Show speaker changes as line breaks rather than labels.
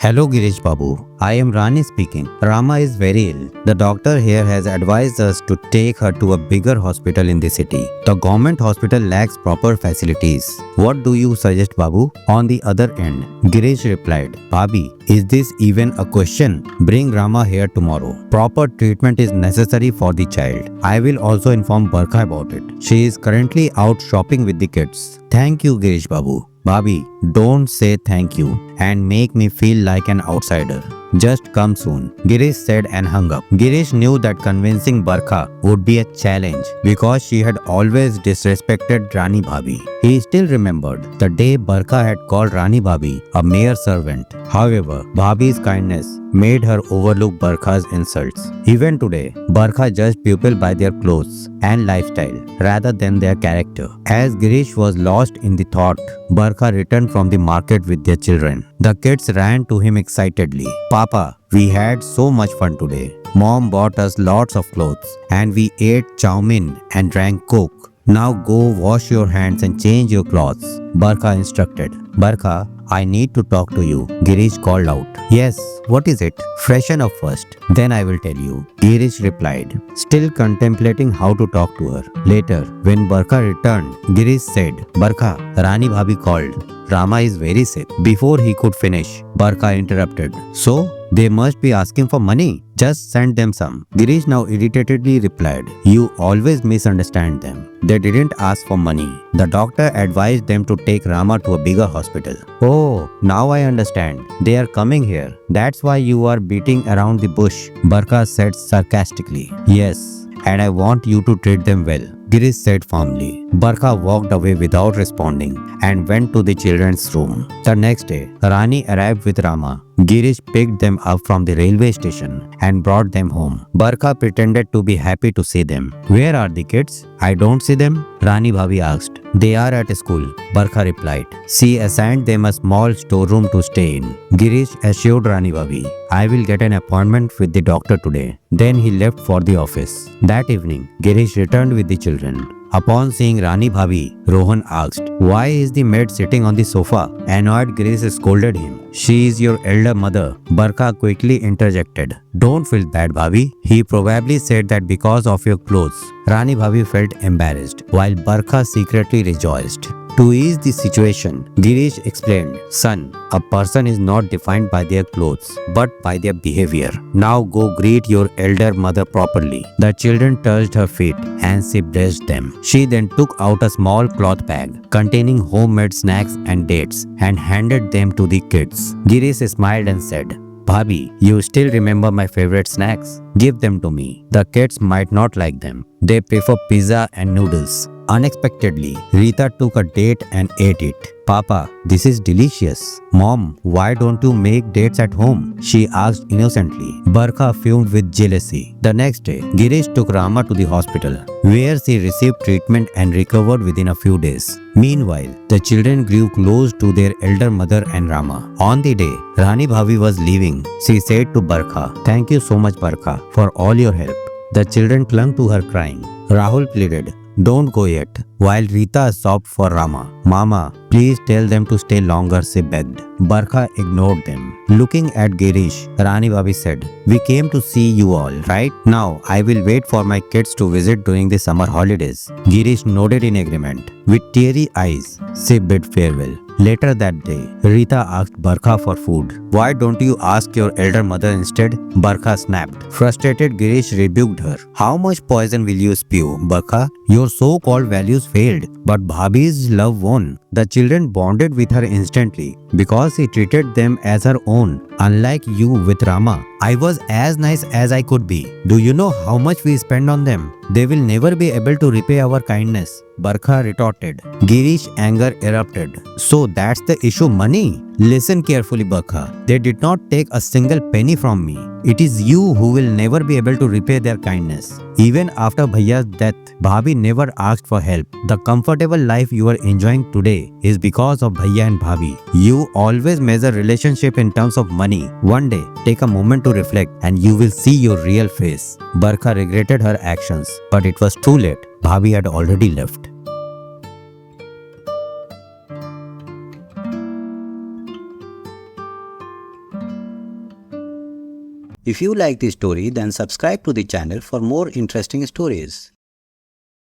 Hello Girish Babu, I am Rani speaking. Rama is very ill. The doctor here has advised us to take her to a bigger hospital in the city. The government hospital lacks proper facilities. What do you suggest, Babu? On the other end, Girish replied, Bhabhi, is this even a question? Bring Rama here tomorrow. Proper treatment is necessary for the child. I will also inform Barkha about it. She is currently out shopping with the kids. Thank you, Girish Babu. Bhabhi, don't say thank you and make me feel like an outsider. Just come soon, Girish said and hung up. Girish knew that convincing Barkha would be a challenge because she had always disrespected Rani Bhabhi. He still remembered the day Barkha had called Rani Bhabhi a mere servant. However, Bhabhi's kindness made her overlook Barkha's insults. Even today, Barkha judged people by their clothes and lifestyle rather than their character. As Girish was lost in the thought, Barkha returned from the market with their children. The kids ran to him excitedly. Papa, we had so much fun today. Mom bought us lots of clothes and we ate chow mein and drank coke. Now go wash your hands and change your clothes, Barkha instructed. Barkha, I need to talk to you, Girish called out. Yes, what is it? Freshen up first, then I will tell you, Girish replied, still contemplating how to talk to her. Later, when Barkha returned, Girish said, Barkha, Rani Bhabhi called. Rama is very sick. Before he could finish, Barkha interrupted. So, they must be asking for money. Just send them some. Girish now irritatedly replied, You always misunderstand them. They didn't ask for money. The doctor advised them to take Rama to a bigger hospital. Oh, now I understand. They are coming here. That's why you are beating around the bush, Barkha said sarcastically. Yes, and I want you to treat them well, Girish said firmly. Barkha walked away without responding and went to the children's room. The next day, Rani arrived with Rama. Girish picked them up from the railway station and brought them home. Barkha pretended to be happy to see them. Where are the kids? I don't see them, Rani Bhabhi asked. They are at school, Barkha replied. She assigned them a small storeroom to stay in. Girish assured Rani Bhabhi, I will get an appointment with the doctor today. Then he left for the office. That evening, Girish returned with the children. Upon seeing Rani Bhabhi, Rohan asked, Why is the maid sitting on the sofa? Annoyed, Girish scolded him. She is your elder mother, Barkha quickly interjected. Don't feel bad, Bhabhi. He probably said that because of your clothes. Rani Bhabhi felt embarrassed, while Barkha secretly rejoiced. To ease the situation, Girish explained, Son, a person is not defined by their clothes, but by their behavior. Now go greet your elder mother properly. The children touched her feet and she blessed them. She then took out a small cloth bag containing homemade snacks and dates and handed them to the kids. Girish smiled and said, Bhabhi, you still remember my favorite snacks? Give them to me. The kids might not like them. They prefer pizza and noodles. Unexpectedly, Rita took a date and ate it. Papa, this is delicious. Mom, why don't you make dates at home? She asked innocently. Barkha fumed with jealousy. The next day, Girish took Rama to the hospital, where she received treatment and recovered within a few days. Meanwhile, the children grew close to their elder mother and Rama. On the day Rani Bhabhi was leaving, she said to Barkha, Thank you so much, Barkha, for all your help. The children clung to her crying. Rahul pleaded, Don't go yet, while Rita sobbed for Rama. Mama, please tell them to stay longer, she begged. Barkha ignored them. Looking at Girish, Rani Bhabhi said, We came to see you all, right? Now, I will wait for my kids to visit during the summer holidays. Girish nodded in agreement. With teary eyes, she bid farewell. Later that day, Rita asked Barkha for food. Why don't you ask your elder mother instead? Barkha snapped. Frustrated, Girish rebuked her. How much poison will you spew, Barkha? Your so-called values failed, but Bhabhi's love won. The children bonded with her instantly because he treated them as her own. Unlike you with Rama, I was as nice as I could be. Do you know how much we spend on them? They will never be able to repay our kindness, Barkha retorted. Girish's anger erupted. So that's the issue, money? Listen carefully, Barkha. They did not take a single penny from me. It is you who will never be able to repay their kindness. Even after Bhaiya's death, Bhabhi never asked for help. The comfortable life you are enjoying today is because of Bhaiya and Bhabhi. You always measure relationship in terms of money. One day, take a moment to reflect and you will see your real face. Barkha regretted her actions, but it was too late. Bhabhi had already left. If you like the story, then subscribe to the channel for more interesting stories.